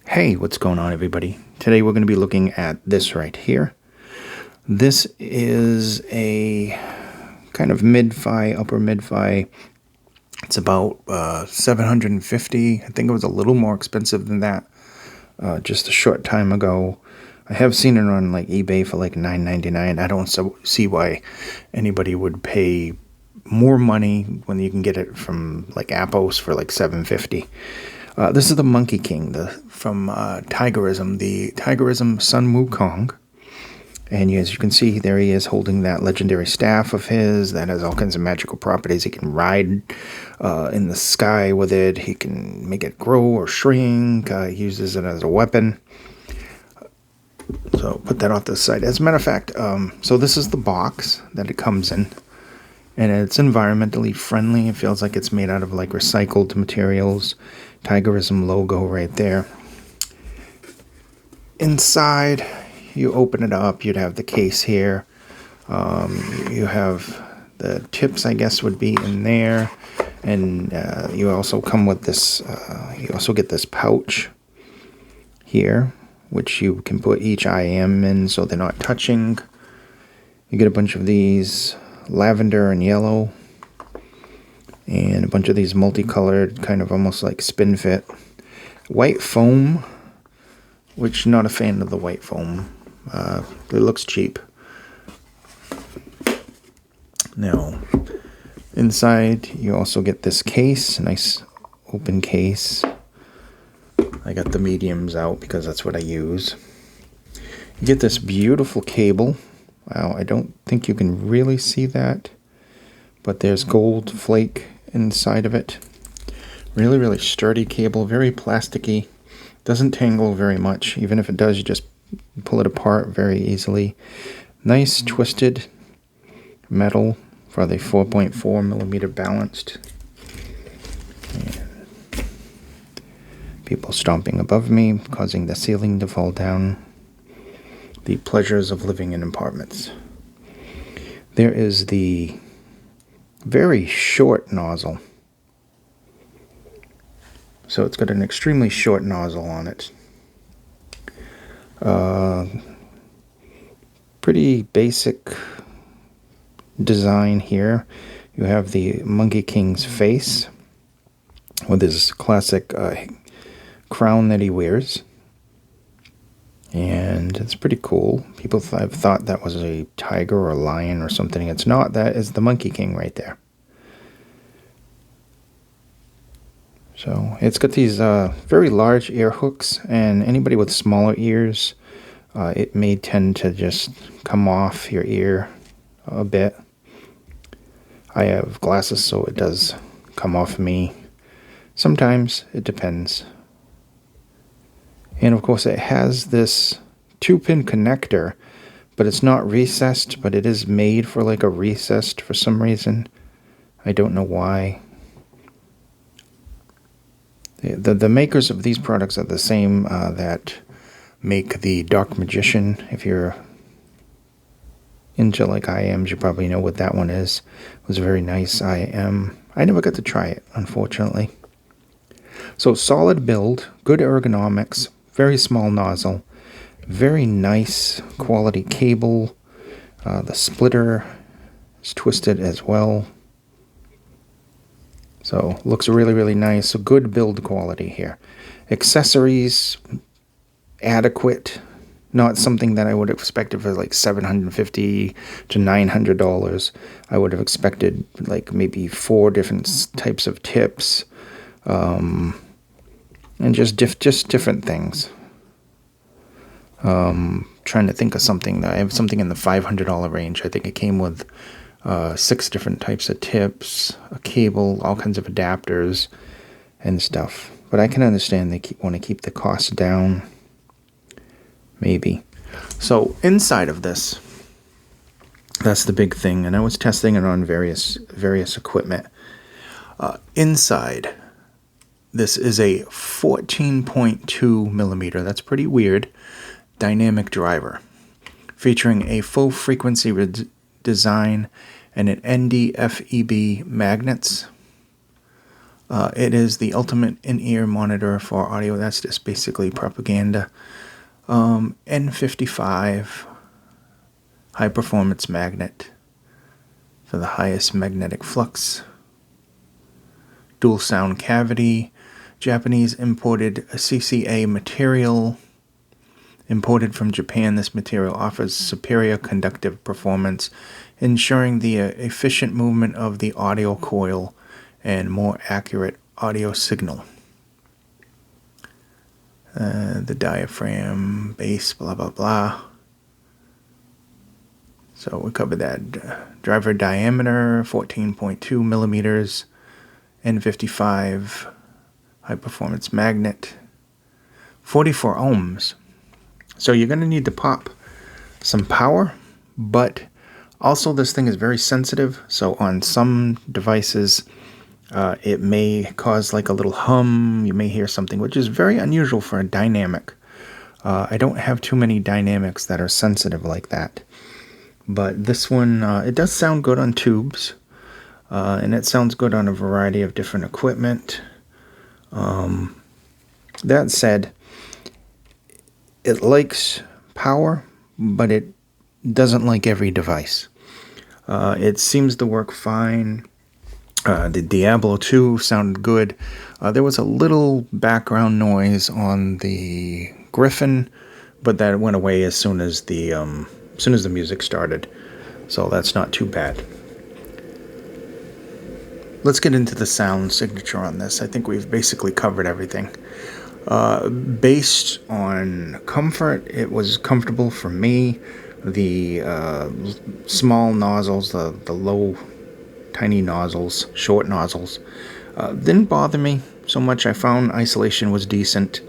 Hey, what's going on, everybody? Today we're going to be looking at this right here. This is a kind of mid-fi, upper mid-fi. It's about 750. I think it was a little more expensive than that just a short time ago. I have seen it on like eBay for like $9.99. I don't see why anybody would pay more money when you can get it from like Appos for like $7.50. This is the Monkey King from Tigerism, the Tigerism Sun Wukong. And as you can see, there he is holding that legendary staff of his that has all kinds of magical properties. He can ride in the sky with it. He can make it grow or shrink. He uses it as a weapon. So put that off to the side. As a matter of fact, so this is the box that it comes in. And it's environmentally friendly. It feels like it's made out of like recycled materials. Tigerism logo right there. Inside, you open it up, you'd have the case here. You have the tips, I guess, would be in there. And you also come with this, you also get this pouch here, which you can put each IM in so they're not touching. You get a bunch of these lavender and yellow. And a bunch of these multicolored, kind of almost like spin fit. White foam, which not a fan of the white foam. It looks cheap. Now, inside you also get this case, nice open case. I got the mediums out because that's what I use. You get this beautiful cable. Wow, I don't think you can really see that, but there's gold flake inside of it. Really sturdy cable, very plasticky. Doesn't tangle very much. Even if it does, you just pull it apart very easily. Nice twisted metal for the 4.4 millimeter balanced. And people stomping above me, causing the ceiling to fall down. The pleasures of living in apartments. There is the very short nozzle. So it's got an extremely short nozzle on it. Pretty basic design here. You have the Monkey King's face with his classic crown that he wears. And it's pretty cool. People have thought that was a tiger or a lion or something. It's not. That is the Monkey King right there. So it's got these very large ear hooks, and anybody with smaller ears, it may tend to just come off your ear a bit. I have glasses, so it does come off me. Sometimes it depends. And of course it has this 2-pin connector, but it's not recessed, but it is made for like a recessed for some reason. I don't know why. The makers of these products are the same that make the Dark Magician. If you're into like IMs, you probably know what that one is. It was a very nice IM. I never got to try it, unfortunately. So solid build, good ergonomics, very small nozzle, very nice quality cable. The splitter is twisted as well. So looks really nice. So good build quality here. Accessories, adequate. Not something that I would have expected for like $750 to $900. I would have expected like maybe 4 different types of tips. And just different things. Trying to think of something. I have something in the $500 range. I think it came with 6 different types of tips, a cable, all kinds of adapters and stuff. But I can understand they want to keep the cost down. Maybe. So inside of this, that's the big thing. And I was testing it on various equipment. Inside, this is a 14.2 millimeter. That's pretty weird. Dynamic driver, featuring a full frequency design and an ND-FEB magnets. It is the ultimate in-ear monitor for audio. That's just basically propaganda. N55 high-performance magnet for the highest magnetic flux. Dual sound cavity. Japanese imported CCA material. Imported from Japan, this material offers superior conductive performance, ensuring the efficient movement of the audio coil and more accurate audio signal. The diaphragm, bass, blah, blah, blah. So we covered that. Driver diameter, 14.2 millimeters. N55 high-performance magnet. 44 ohms. So you're going to need to pop some power, but also this thing is very sensitive. So on some devices, it may cause like a little hum. You may hear something, which is very unusual for a dynamic. I don't have too many dynamics that are sensitive like that. But this one, it does sound good on tubes. And it sounds good on a variety of different equipment. That said, it likes power, but it doesn't like every device. It seems to work fine. The Diablo 2 sounded good. There was a little background noise on the Griffin, but that went away as soon as the music started. So that's not too bad. Let's get into the sound signature on this. I think we've basically covered everything. Based on comfort, it was comfortable for me. The small nozzles, the low, tiny nozzles, short nozzles, didn't bother me so much. I found isolation was decent.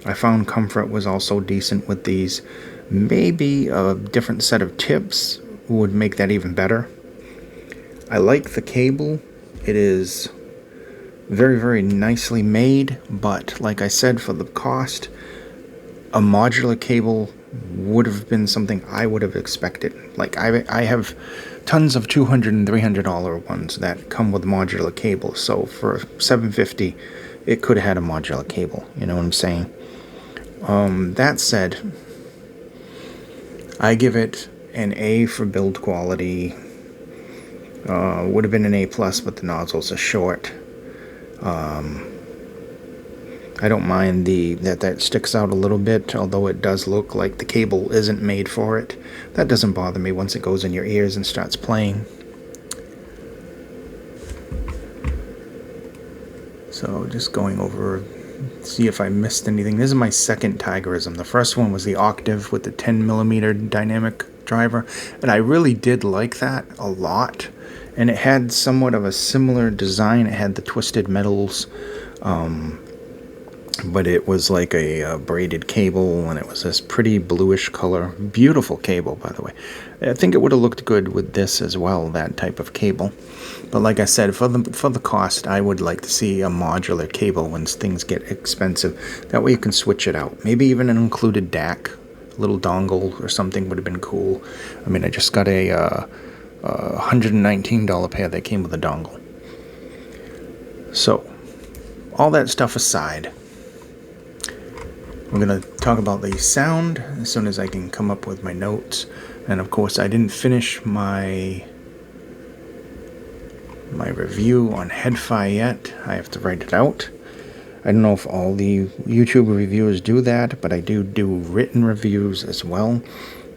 I found comfort was also decent with these. Maybe a different set of tips would make that even better. I like the cable. It is very, very nicely made, but like I said, for the cost, a modular cable would have been something I would have expected. Like I have tons of $200 and $300 ones that come with modular cables. So for $750, it could have had a modular cable. You know what I'm saying? That said, I give it an A for build quality. Would have been an A+, but the nozzles are short. I don't mind that sticks out a little bit, although it does look like the cable isn't made for it. That doesn't bother me once it goes in your ears and starts playing. So just going over, see if I missed anything. This is my second Tigerism. The first one was the Octave with the 10mm dynamic driver, and I really did like that a lot. And it had somewhat of a similar design. It had the twisted metals, but it was like a braided cable, and it was this pretty bluish color. Beautiful cable, by the way. I think it would have looked good with this as well, that type of cable. But like I said, for the cost, I would like to see a modular cable when things get expensive. That way you can switch it out. Maybe even an included DAC, a little dongle or something would have been cool. I mean, I just got a $119 pair that came with a dongle. So, all that stuff aside, we're going to talk about the sound as soon as I can come up with my notes. And of course, I didn't finish my review on HeadFi yet. I have to write it out. I don't know if all the YouTube reviewers do that, but I do written reviews as well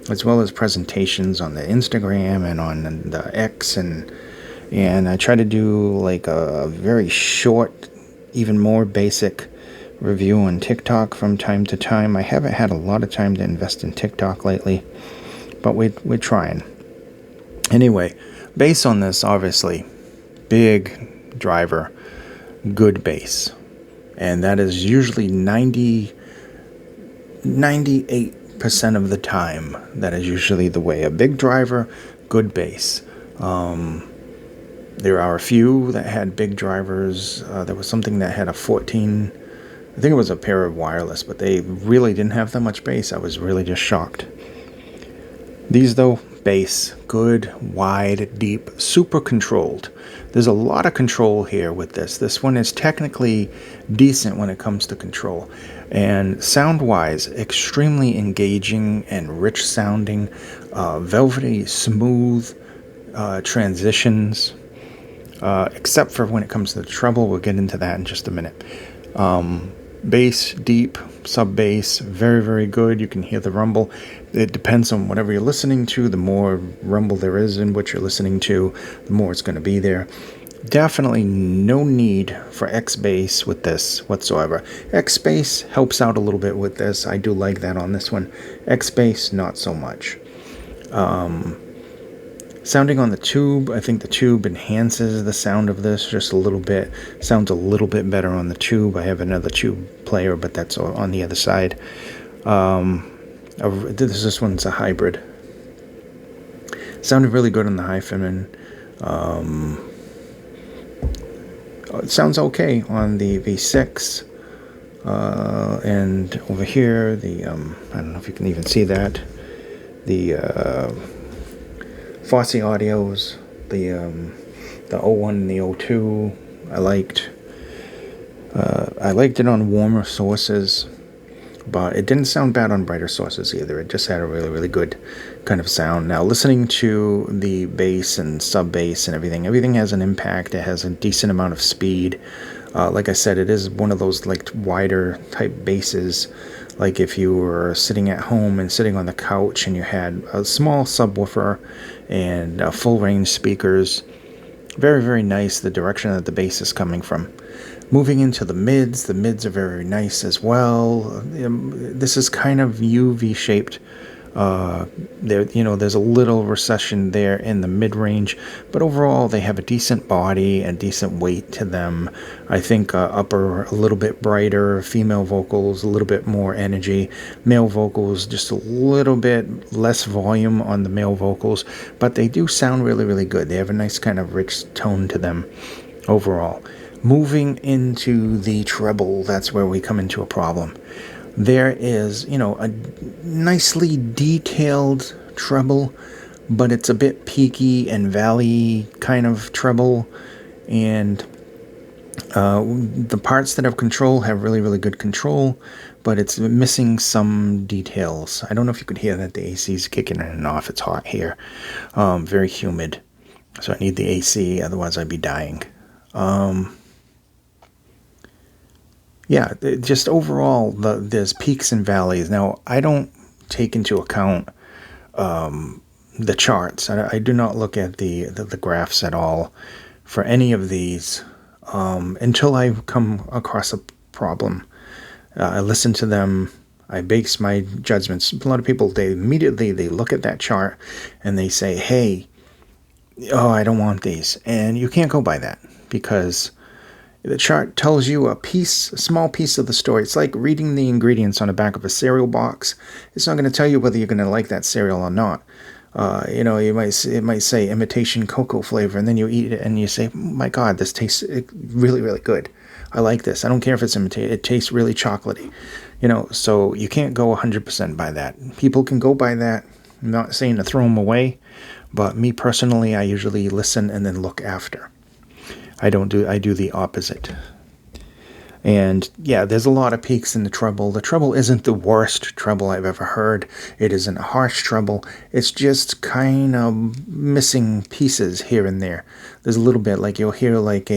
as presentations on the Instagram and on the X, and I try to do like a very short, even more basic review on TikTok from time to time. I haven't had a lot of time to invest in TikTok lately, but we're trying. Anyway, bass on this, obviously, big driver, good bass, and that is usually 98% of the time. That is usually the way. A big driver, good bass. There are a few that had big drivers. There was something that had a 14, I think it was a pair of wireless, but they really didn't have that much bass. I was really just shocked. These, though, bass, good, wide, deep, super controlled. There's a lot of control here with this. This one is technically decent when it comes to control. And sound-wise, extremely engaging and rich sounding, velvety, smooth transitions, except for when it comes to the treble. We'll get into that in just a minute. Bass, deep, sub-bass, very, very good. You can hear the rumble. It depends on whatever you're listening to. The more rumble there is in what you're listening to, the more it's going to be there. Definitely no need for X-bass with this whatsoever. X-bass helps out a little bit with this. I do like that on this one. X-bass, not so much. Sounding on the tube, I think the tube enhances the sound of this just a little bit. Sounds a little bit better on the tube. I have another tube player, but that's on the other side. This one's a hybrid. Sounded really good on the Hi-Femin. It sounds okay on the V6. And over here, I don't know if you can even see that. The Fosse audios, the 01 and the 02, I liked. I liked it on warmer sources, but it didn't sound bad on brighter sources either. It just had a really, really good kind of sound. Now, listening to the bass and sub-bass and everything has an impact. It has a decent amount of speed. Like I said, it is one of those like wider type basses. Like if you were sitting at home and sitting on the couch and you had a small subwoofer and full range speakers. Very, very nice, the direction that the bass is coming from. Moving into the mids are very nice as well. This is kind of UV-shaped. There's a little recession there in the mid-range, but overall they have a decent body and decent weight to them. I think upper a little bit brighter, female vocals a little bit more energy, male vocals just a little bit less volume on the male vocals, but they do sound really, really good. They have a nice kind of rich tone to them overall. Moving into the treble, that's where we come into a problem. There is, a nicely detailed treble, but it's a bit peaky and valley kind of treble. And the parts that have control have really, really good control, but it's missing some details. I don't know if you could hear that the AC is kicking in and off. It's hot here. Very humid. So I need the AC, otherwise I'd be dying. Yeah, just overall, there's peaks and valleys. Now, I don't take into account the charts. I do not look at the graphs at all for any of these until I come across a problem. I listen to them. I base my judgments. A lot of people, they immediately look at that chart and they say, hey, I don't want these. And you can't go by that because the chart tells you a small piece of the story. It's like reading the ingredients on the back of a cereal box. It's not going to tell you whether you're going to like that cereal or not. It might say imitation cocoa flavor, and then you eat it and you say, my God, this tastes really, really good. I like this. I don't care if it's imitated. It tastes really chocolatey. So you can't go 100% by that. People can go by that. I'm not saying to throw them away, but me personally, I usually listen and then look after. I do the opposite. And yeah, there's a lot of peaks in the treble. The treble isn't the worst treble I've ever heard. It isn't a harsh treble. It's just kind of missing pieces here and there. There's a little bit like you'll hear like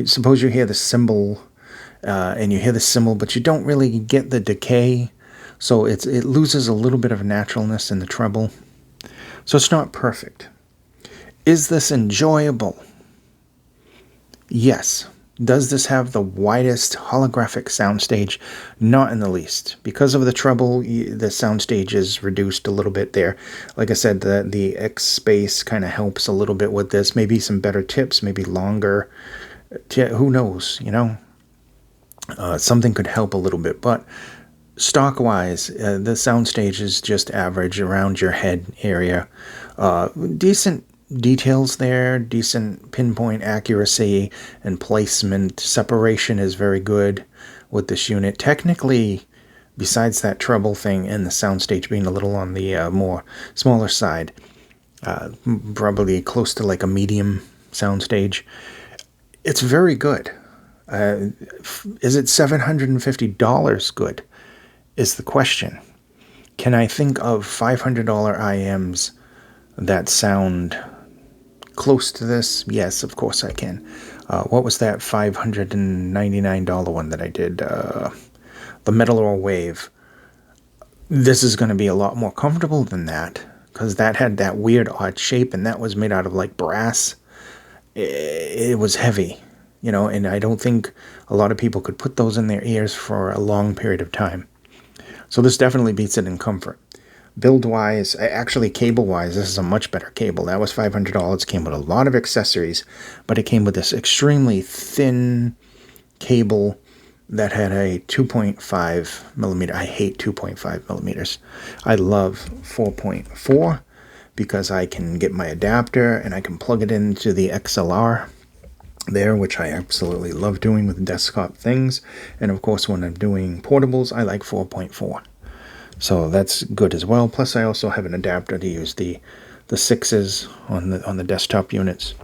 suppose you hear the cymbal and you hear the cymbal, but you don't really get the decay. So it loses a little bit of naturalness in the treble. So it's not perfect. Is this enjoyable? Yes. Does this have the widest holographic soundstage? Not in the least. Because of the treble, the soundstage is reduced a little bit there. Like I said, the X space kind of helps a little bit with this. Maybe some better tips, maybe longer. Who knows, something could help a little bit. But stock-wise, the soundstage is just average around your head area. Decent details there, decent pinpoint accuracy and placement. Separation is very good with this unit. Technically, besides that treble thing and the soundstage being a little on the more smaller side, probably close to like a medium soundstage, it's very good. Is it $750 good? Is the question. Can I think of $500 IMs that sound close to this? Yes, of course I can. What was that $599 one that I did? The Metal or Wave. This is going to be a lot more comfortable than that, because that had that weird odd shape, and that was made out of like brass. It was heavy, and I don't think a lot of people could put those in their ears for a long period of time. So this definitely beats it in comfort. Build-wise, actually cable-wise, this is a much better cable. That was $500. Came with a lot of accessories, but it came with this extremely thin cable that had a 2.5 millimeter. I hate 2.5 millimeters. I love 4.4 because I can get my adapter and I can plug it into the XLR there, which I absolutely love doing with desktop things. And of course, when I'm doing portables, I like 4.4. So that's good as well. Plus, I also have an adapter to use the 6s on the desktop units.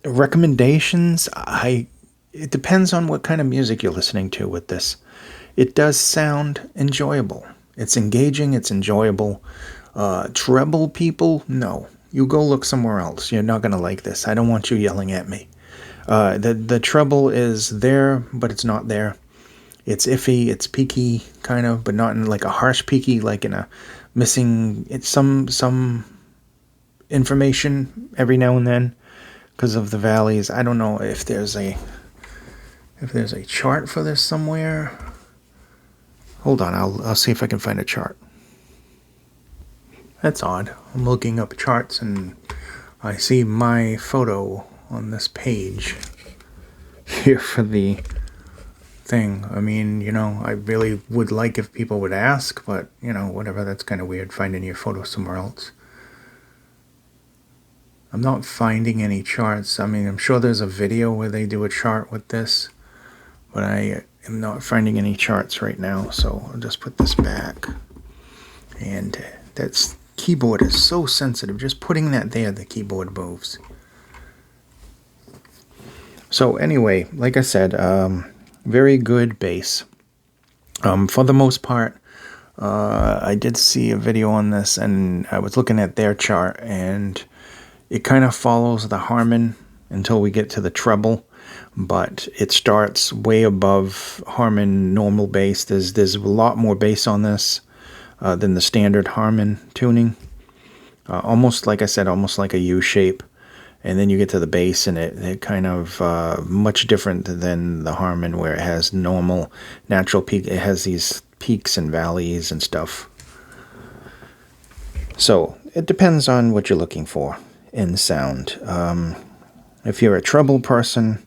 Recommendations, it depends on what kind of music you're listening to with this. It does sound enjoyable. It's engaging, it's enjoyable. Treble people, no. You go look somewhere else. You're not going to like this. I don't want you yelling at me. The treble is there, but it's not there. It's iffy, it's peaky, kind of, but not in like a harsh peaky, like in a missing some information every now and then because of the valleys. I don't know if there's a chart for this somewhere. Hold on, I'll see if I can find a chart. That's odd. I'm looking up charts and I see my photo on this page here for the thing. I mean, I really would like if people would ask, but, whatever, that's kind of weird, finding your photo somewhere else. I'm not finding any charts. I mean, I'm sure there's a video where they do a chart with this, but I am not finding any charts right now, so I'll just put this back. And that keyboard is so sensitive. Just putting that there, the keyboard moves. So anyway, like I said, very good bass. For the most part, I did see a video on this, and I was looking at their chart, and it kind of follows the Harman until we get to the treble, but it starts way above Harman normal bass. There's a lot more bass on this than the standard Harman tuning. Almost, like I said, almost like a U shape. And then you get to the bass, and it kind of much different than the Harman, where it has normal, natural peak. It has these peaks and valleys and stuff. So it depends on what you're looking for in sound. If you're a treble person,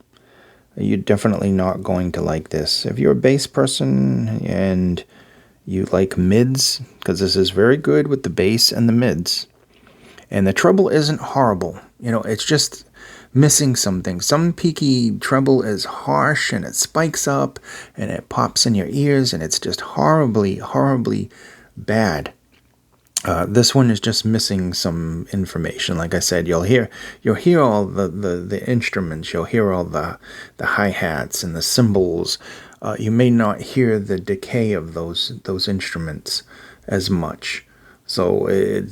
you're definitely not going to like this. If you're a bass person and you like mids, because this is very good with the bass and the mids. And the treble isn't horrible. It's just missing something. Some peaky treble is harsh, and it spikes up, and it pops in your ears, and it's just horribly, horribly bad. This one is just missing some information. Like I said, you'll hear all the instruments. You'll hear all the hi-hats and the cymbals. You may not hear the decay of those instruments as much. So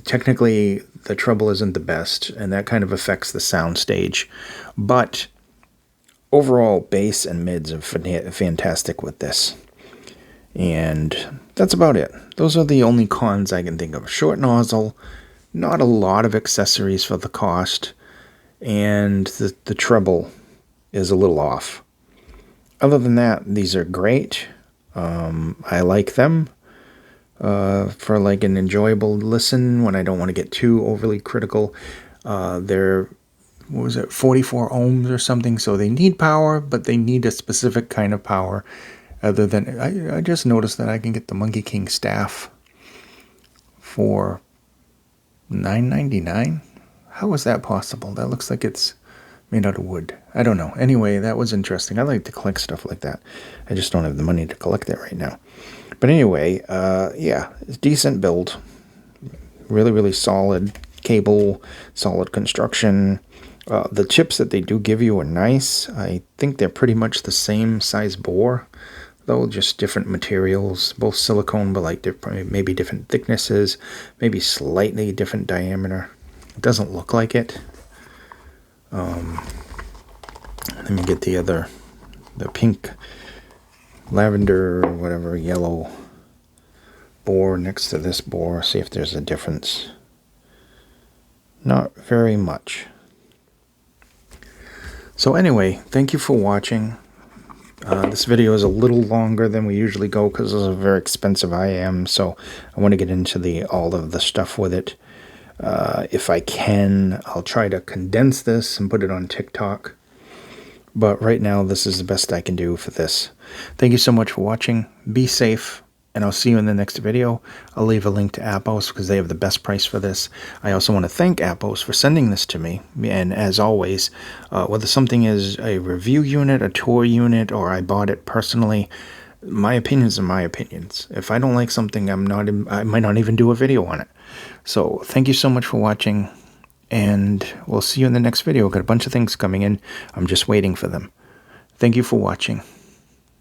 technically, the treble isn't the best, and that kind of affects the sound stage. But overall, bass and mids are fantastic with this. And that's about it. Those are the only cons I can think of. Short nozzle, not a lot of accessories for the cost, and the treble is a little off. Other than that, these are great. I like them. For like an enjoyable listen when I don't want to get too overly critical. They're 44 ohms or something, so they need power, but they need a specific kind of power. Other than, I just noticed that I can get the Monkey King staff for $9.99. How is that possible? That looks like it's Made out of wood. I don't know. Anyway, that was interesting. I like to collect stuff like that. I just don't have the money to collect it right now. But anyway, yeah, it's decent build. Really, really solid cable, solid construction. The chips that they do give you are nice. I think they're pretty much the same size bore, though, just different materials, both silicone, but like maybe different thicknesses, maybe slightly different diameter. It doesn't look like it. Let me get the pink, lavender, or whatever, yellow bore next to this bore, see if there's a difference. Not very much. So anyway, thank you for watching. This video is a little longer than we usually go because this is a very expensive IM, so I want to get into all of the stuff with it. If I can, I'll try to condense this and put it on TikTok. But right now, this is the best I can do for this. Thank you so much for watching. Be safe, and I'll see you in the next video. I'll leave a link to Appos because they have the best price for this. I also want to thank Appos for sending this to me. And as always, whether something is a review unit, a tour unit, or I bought it personally, my opinions are my opinions. If I don't like something, I might not even do a video on it. So thank you so much for watching, and we'll see you in the next video. Got a bunch of things coming in. I'm just waiting for them. Thank you for watching.